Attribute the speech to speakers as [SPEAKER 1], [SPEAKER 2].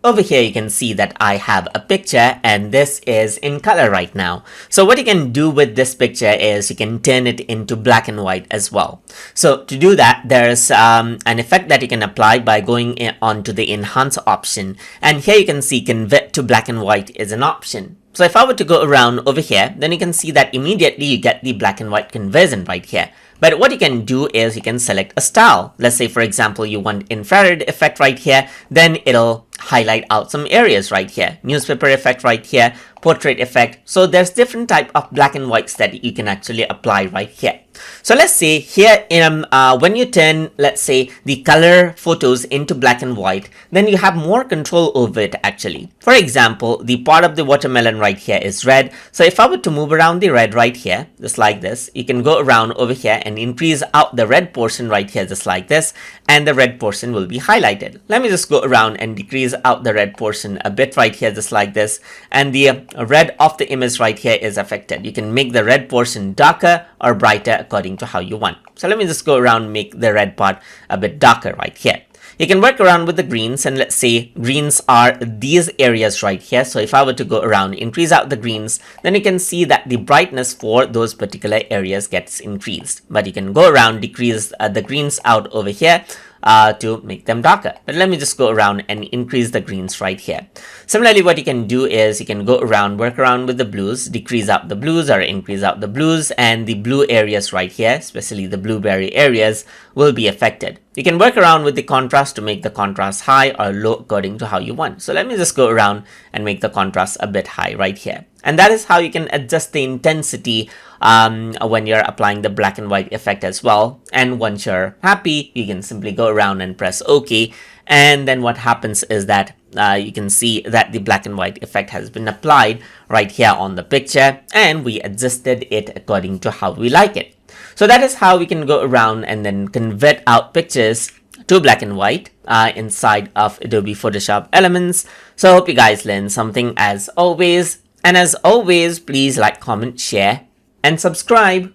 [SPEAKER 1] Over here you can see that I have a picture and this is in color right now. So what you can do with this picture is you can turn it into black and white as well. So to do that, there's an effect that you can apply by going onto the enhance option, and here you can see convert to black and white is an option. So if I were to go around over here, then you can see that immediately you get the black and white conversion right here. But what you can do is you can select a style. Let's say, for example, you want infrared effect right here, then it'll highlight out some areas right here. Newspaper effect right here, portrait effect. So there's different type of black and whites that you can actually apply right here. So let's say here when you turn, let's say, the color photos into black and white, then you have more control over it actually. For example, the part of the watermelon right here is red. So if I were to move around the red right here, just like this, you can go around over here and increase out the red portion right here just like this, and the red portion will be highlighted. Let me just go around and decrease out the red portion a bit right here just like this, and the red of the image right here is affected. You can make the red portion darker or brighter according to how you want. So let me just go around and make the red part a bit darker right here. You can work around with the greens, and let's say greens are these areas right here. So if I were to go around, increase out the greens, then you can see that the brightness for those particular areas gets increased. But you can go around, decrease the greens out over here to make them darker. But let me just go around and increase the greens right here. Similarly, what you can do is you can go around, work around with the blues, decrease out the blues or increase out the blues, and the blue areas right here, especially the blueberry areas, will be affected. You can work around with the contrast to make the contrast high or low according to how you want. So let me just go around and make the contrast a bit high right here. And that is how you can adjust the intensity when you're applying the black and white effect as well. And once you're happy, you can simply go around and press OK. And then what happens is that you can see that the black and white effect has been applied right here on the picture, and we adjusted it according to how we like it. So that is how we can go around and then convert out pictures to black and white inside of Adobe Photoshop Elements. So I hope you guys learned something as always. And as always, please like, comment, share, and subscribe.